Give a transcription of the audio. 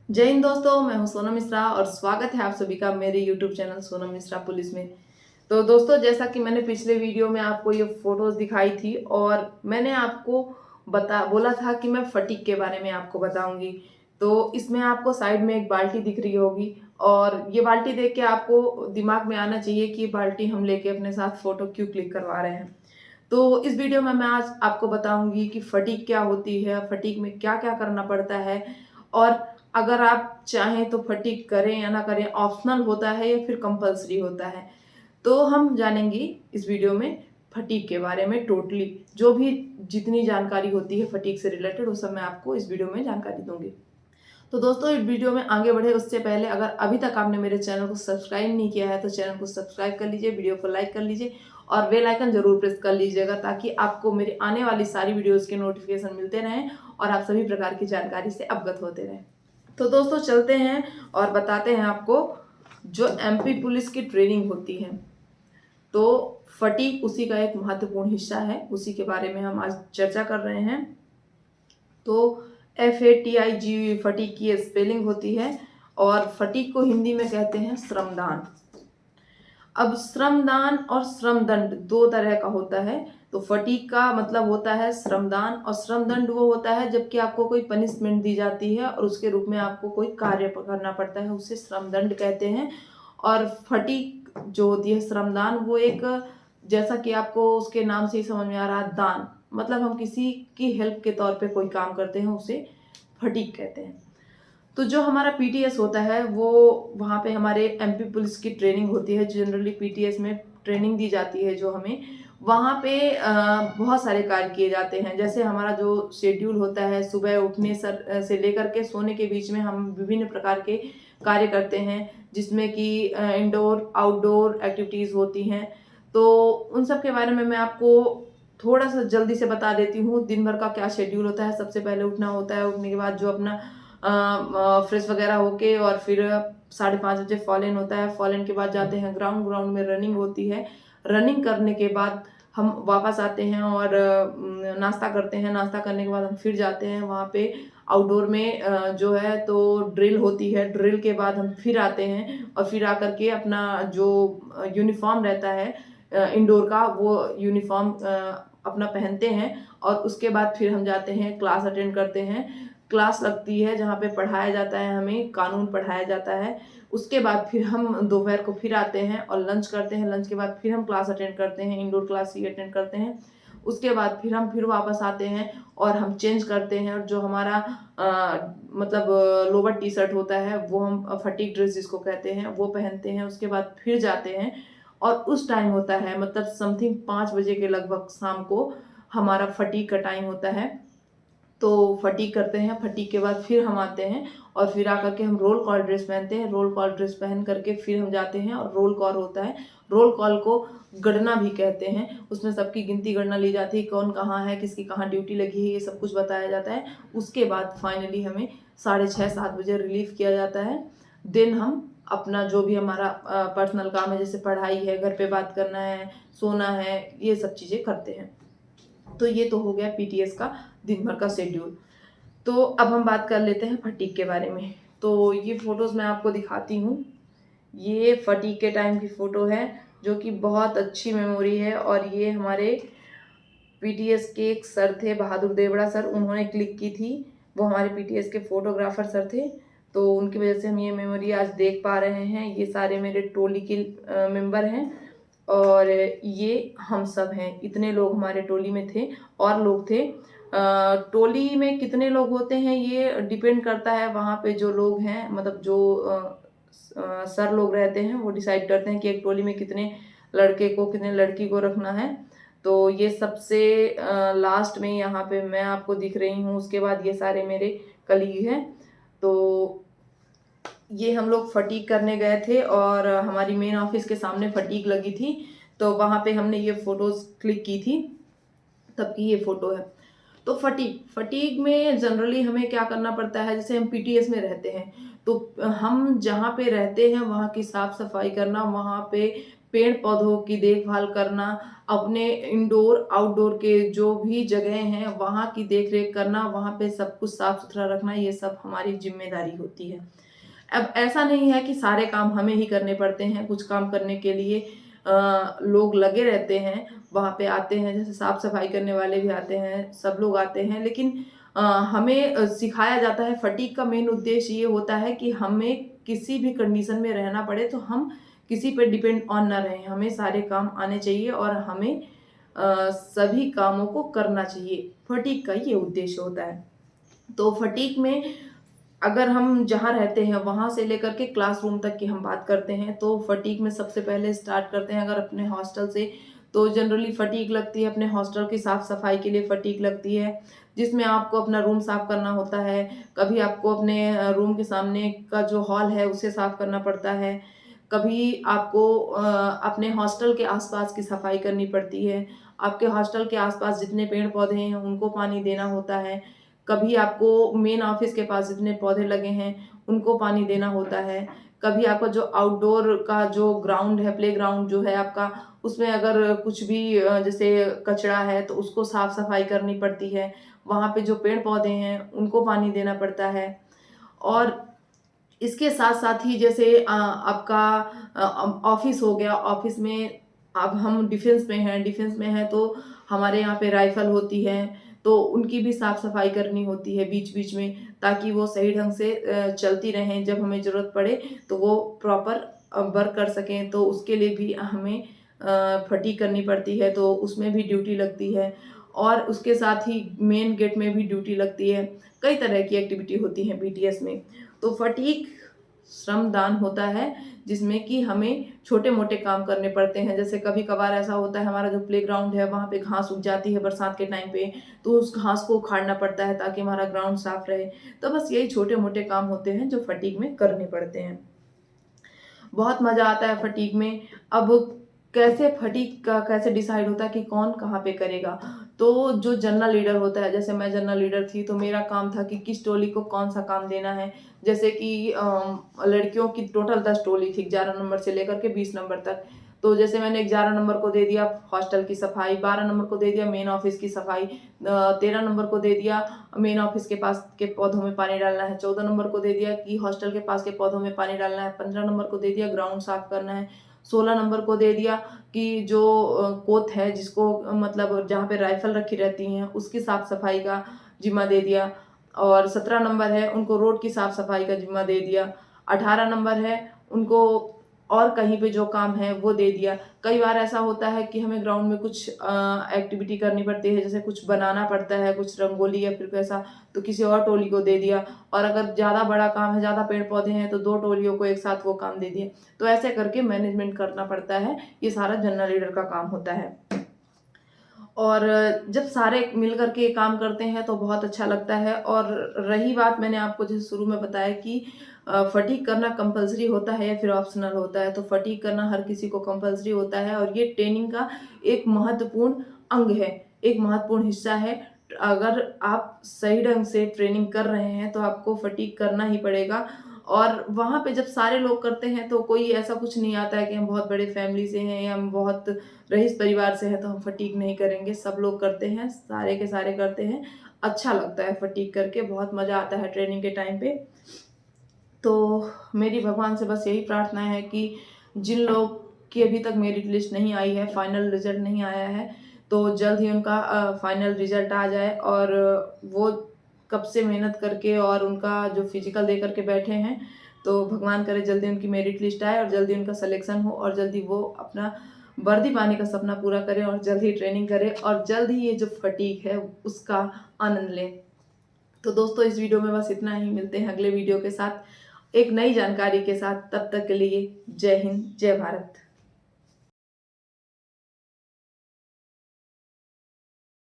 जय हिंद दोस्तों, मैं हूं सोनम मिश्रा और स्वागत है आप सभी का मेरे YouTube channel Sonam Mishra police में। तो दोस्तों, जैसा कि मैंने पिछले वीडियो में आपको ये फोटोज दिखाई थी और मैंने आपको बोला था कि मैं फटीग के बारे में आपको बताऊंगी। तो इसमें आपको साइड में एक बाल्टी दिख रही होगी और ये बाल्टी देख के आपको दिमाग में आना चाहिए कि ये बाल्टी हम लेके अपने साथ फोटो क्यों क्लिक करवा रहे हैं। तो इस वीडियो में मैं आज आपको बताऊंगी कि फटीग क्या होती है, फटीग में क्या क्या करना पड़ता है और अगर आप चाहें तो फटीग करें या ना करें, ऑप्शनल होता है या फिर कंपलसरी होता है। तो हम जानेंगे इस वीडियो में फटीग के बारे में टोटली, जो भी जितनी जानकारी होती है फटीग से रिलेटेड वो सब मैं आपको इस वीडियो में जानकारी दूंगी। तो दोस्तों, इस वीडियो में आगे बढ़े उससे पहले अगर अभी तक आपने मेरे चैनल को सब्सक्राइब नहीं किया है तो चैनल को सब्सक्राइब कर लीजिए, वीडियो को लाइक कर लीजिए और बेल आइकन जरूर प्रेस कर लीजिएगा ताकि आपको मेरे आने वाली सारी वीडियोस के नोटिफिकेशन मिलते रहें और आप सभी प्रकार की जानकारी से अवगत होते रहें। तो दोस्तों, चलते हैं और बताते हैं आपको जो एमपी पुलिस की ट्रेनिंग होती है। तो फटीग उसी का एक महत्वपूर्ण हिस्सा है, उसी के बारे में हम आज चर्चा कर रहे हैं। तो FATIG फटीग की स्पेलिंग होती है और फटीग को हिंदी में कहते हैं श्रमदान। अब श्रमदान और श्रमदंड दो तरह का होता है। तो फटीग का मतलब होता है श्रमदान और श्रमदंड वो होता है जबकि आपको कोई पनिशमेंट दी जाती है और उसके रूप में आपको कोई कार्य करना पड़ता है, उसे श्रमदंड कहते हैं। और फटीग जो होती है श्रमदान, वो एक, जैसा कि आपको उसके नाम से ही समझ में आ रहा है, दान, मतलब हम किसी की हेल्प के तौर पे कोई काम करते हैं, उसे फटीग कहते हैं। तो जो हमारा पीटीएस होता है वो, वहाँ पे हमारे एमपी पुलिस की ट्रेनिंग होती है। जनरली पीटीएस में ट्रेनिंग दी जाती है जो हमें, वहाँ पे बहुत सारे कार्य किए जाते हैं। जैसे हमारा जो शेड्यूल होता है, सुबह उठने से लेकर के सोने के बीच में हम विभिन्न प्रकार के कार्य करते हैं जिसमें कि इंडोर आउटडोर एक्टिविटीज़ होती हैं। तो उन सब के बारे में मैं आपको थोड़ा सा जल्दी से बता देती हूँ। दिन भर का क्या शेड्यूल होता है। सबसे पहले उठना होता है, उठने के बाद जो अपना फ्रेश वगैरह होके और फिर 5:30 बजे फॉलन होता है। फॉलन के बाद जाते हैं ग्राउंड, ग्राउंड में रनिंग होती है। रनिंग करने के बाद हम वापस आते हैं और नाश्ता करते हैं। नाश्ता करने के बाद हम फिर जाते हैं वहाँ पे आउटडोर में, जो है तो ड्रिल होती है। ड्रिल के बाद हम फिर आते हैं और फिर आकर के अपना जो यूनिफॉर्म रहता है इंडोर का, वो यूनिफॉर्म अपना पहनते हैं और उसके बाद फिर हम जाते हैं क्लास अटेंड करते हैं। क्लास लगती है जहाँ पे पढ़ाया जाता है, हमें कानून पढ़ाया जाता है। उसके बाद फिर हम दोपहर को फिर आते हैं और लंच करते हैं। लंच के बाद फिर हम क्लास अटेंड करते हैं, इंडोर क्लास ही अटेंड करते हैं। उसके बाद फिर हम फिर वापस आते हैं और हम चेंज करते हैं और जो हमारा मतलब लोअर टी शर्ट होता है वो हम फटीग ड्रेस जिसको कहते हैं वो पहनते हैं। उसके बाद फिर जाते हैं और उस टाइम होता है मतलब समथिंग 5 बजे के लगभग शाम को हमारा फटीग का टाइम होता है। तो फटीग करते हैं। फटीग के बाद फिर हम आते हैं और फिर आकर के हम रोल कॉल ड्रेस पहनते हैं। रोल कॉल ड्रेस पहन करके फिर हम जाते हैं और रोल कॉल होता है। रोल कॉल को गणना भी कहते हैं। उसमें सबकी गिनती गणना ली जाती है, कौन कहाँ है, किसकी कहाँ ड्यूटी लगी है, ये सब कुछ बताया जाता है। उसके बाद फाइनली हमें 6:30-7 बजे रिलीव किया जाता है। देन हम अपना जो भी हमारा पर्सनल काम है, जैसे पढ़ाई है, घर पे बात करना है, सोना है, ये सब चीज़ें करते हैं। तो ये तो हो गया पीटीएस का दिन भर का शेड्यूल। तो अब हम बात कर लेते हैं फटीग के बारे में। तो ये फोटोज़ मैं आपको दिखाती हूँ। ये फटीग के टाइम की फ़ोटो है जो कि बहुत अच्छी मेमोरी है और ये हमारे पीटीएस के एक सर थे, बहादुर देवड़ा सर, उन्होंने क्लिक की थी। वो हमारे पीटीएस के फोटोग्राफर सर थे। तो उनकी वजह से हम ये मेमोरी आज देख पा रहे हैं। ये सारे मेरे टोली के मेंबर हैं और ये हम सब हैं। इतने लोग हमारे टोली में थे और लोग थे। टोली में कितने लोग होते हैं ये डिपेंड करता है, वहाँ पे जो लोग हैं मतलब जो सर लोग रहते हैं वो डिसाइड करते हैं कि एक टोली में कितने लड़के को कितने लड़की को रखना है। तो ये सबसे लास्ट में यहाँ पे मैं आपको दिख रही हूँ। उसके बाद ये सारे मेरे कलीग हैं। तो ये हम लोग फटीग करने गए थे और हमारी मेन ऑफिस के सामने फटीग लगी थी। तो वहाँ पे हमने ये फोटोज क्लिक की थी, तब की ये फोटो है। तो फटीग फटीग में जनरली हमें क्या करना पड़ता है, जैसे हम पीटीएस में रहते हैं तो हम जहाँ पे रहते हैं वहाँ की साफ सफाई करना, वहाँ पे पेड़ पौधों की देखभाल करना, अपने इंडोर आउटडोर के जो भी जगह हैं वहाँ की देख रेख करना, वहाँ पे सब कुछ साफ सुथरा रखना, ये सब हमारी जिम्मेदारी होती है। अब ऐसा नहीं है कि सारे काम हमें ही करने पड़ते हैं, कुछ काम करने के लिए लोग लगे रहते हैं, वहाँ पे आते हैं, जैसे साफ सफाई करने वाले भी आते हैं, सब लोग आते हैं, लेकिन हमें सिखाया जाता है। फटीग का मेन उद्देश्य ये होता है कि हमें किसी भी कंडीशन में रहना पड़े तो हम किसी पे डिपेंड ऑन ना रहें, हमें सारे काम आने चाहिए और हमें सभी कामों को करना चाहिए। फटीग का ये उद्देश्य होता है। तो फटीग में अगर हम जहाँ रहते हैं वहाँ से लेकर के क्लासरूम तक की हम बात करते हैं, तो फटीग में सबसे पहले स्टार्ट करते हैं अगर अपने हॉस्टल से, तो जनरली फटीग लगती है अपने हॉस्टल की साफ सफाई के लिए फटीग लगती है, जिसमें आपको अपना रूम साफ करना होता है। कभी आपको अपने रूम के सामने का जो हॉल है उसे साफ करना पड़ता है। कभी आपको अपने हॉस्टल के आसपास की सफाई करनी पड़ती है। आपके हॉस्टल के आसपास जितने पेड़ पौधे हैं उनको पानी देना होता है। कभी आपको मेन ऑफिस के पास जितने पौधे लगे हैं उनको पानी देना होता है। कभी आपका जो आउटडोर का जो ग्राउंड है, प्ले ग्राउंड जो है आपका, उसमें अगर कुछ भी जैसे कचरा है तो उसको साफ सफाई करनी पड़ती है। वहाँ पे जो पेड़ पौधे हैं उनको पानी देना पड़ता है। और इसके साथ साथ ही जैसे आपका ऑफिस हो गया, ऑफिस में अब हम डिफेंस में है तो हमारे यहाँ पे राइफल होती है, तो उनकी भी साफ सफाई करनी होती है बीच बीच में, ताकि वो सही ढंग से चलती रहें, जब हमें ज़रूरत पड़े तो वो प्रॉपर वर्क कर सकें। तो उसके लिए भी हमें फटीग करनी पड़ती है, तो उसमें भी ड्यूटी लगती है। और उसके साथ ही मेन गेट में भी ड्यूटी लगती है। कई तरह की एक्टिविटी होती है बीटीएस में। तो फटीग श्रमदान होता है जिसमें कि हमें छोटे मोटे काम करने पड़ते हैं। जैसे कभी कभार ऐसा होता है हमारा जो प्ले ग्राउंड है वहाँ पे घास उग जाती है बरसात के टाइम पे, तो उस घास को उखाड़ना पड़ता है ताकि हमारा ग्राउंड साफ रहे। तो बस यही छोटे मोटे काम होते हैं जो फटीग में करने पड़ते हैं। बहुत मजा आता है फटीग में। अब कैसे फटीग का कैसे डिसाइड होता है कि कौन कहाँ पे करेगा, तो जो जनरल लीडर होता है, जैसे मैं जनरल लीडर थी तो मेरा काम था कि किस टोली को कौन सा काम देना है। जैसे कि लड़कियों की टोटल 10 टोली थी, 11 नंबर से लेकर के 20 नंबर तक। तो जैसे मैंने 11 नंबर को दे दिया हॉस्टल की सफाई, 12 नंबर को दे दिया मेन ऑफिस की सफाई, 13 नंबर को दे दिया मेन ऑफिस के पास के पौधों में पानी डालना है, 14 नंबर को दे दिया कि हॉस्टल के पास के पौधों में पानी डालना है, 15 नंबर को दे दिया ग्राउंड साफ करना है, 16 नंबर को दे दिया कि जो कोत है जिसको मतलब जहाँ पे राइफल रखी रहती हैं उसकी साफ सफाई का जिम्मा दे दिया, और 17 नंबर है उनको रोड की साफ सफाई का जिम्मा दे दिया, 18 नंबर है उनको और कहीं पे जो काम है वो दे दिया। कई बार ऐसा होता है कि हमें ग्राउंड में कुछ एक्टिविटी करनी पड़ती है, जैसे कुछ बनाना पड़ता है, कुछ रंगोली या फिर कैसा, तो किसी और टोली को दे दिया। और अगर ज़्यादा बड़ा काम है, ज़्यादा पेड़ पौधे हैं, तो 2 टोलियों को एक साथ वो काम दे दिए। तो ऐसे करके मैनेजमेंट करना पड़ता है, ये सारा जनरल लीडर का काम होता है। और जब सारे मिल कर के काम करते हैं तो बहुत अच्छा लगता है। और रही बात, मैंने आपको जैसे शुरू में बताया कि फटीग करना कंपलसरी होता है या फिर ऑप्शनल होता है, तो फटीग करना हर किसी को कंपलसरी होता है और ये ट्रेनिंग का एक महत्वपूर्ण अंग है, एक महत्वपूर्ण हिस्सा है। अगर आप सही ढंग से ट्रेनिंग कर रहे हैं तो आपको फटीग करना ही पड़ेगा। और वहाँ पे जब सारे लोग करते हैं तो कोई ऐसा कुछ नहीं आता है कि हम बहुत बड़े फैमिली से हैं या हम बहुत रईस परिवार से हैं तो हम फटीग नहीं करेंगे। सब लोग करते हैं, सारे के सारे करते हैं। अच्छा लगता है फटीग करके, बहुत मज़ा आता है ट्रेनिंग के टाइम पे। तो मेरी भगवान से बस यही प्रार्थना है कि जिन लोग की अभी तक मेरिट लिस्ट नहीं आई है, फाइनल रिजल्ट नहीं आया है, तो जल्द ही उनका फाइनल रिजल्ट आ जाए और वो कब से मेहनत करके और उनका जो फिजिकल दे करके बैठे हैं, तो भगवान करे जल्दी उनकी मेरिट लिस्ट आए और जल्दी उनका सिलेक्शन हो और जल्दी वो अपना वर्दी पाने का सपना पूरा करें और जल्द ही ट्रेनिंग करें और जल्द ही ये जो फटीग है उसका आनंद लें। तो दोस्तों इस वीडियो में बस इतना ही, मिलते हैं अगले वीडियो के साथ एक नई जानकारी के साथ। तब तक के लिए जय हिंद, जय भारत।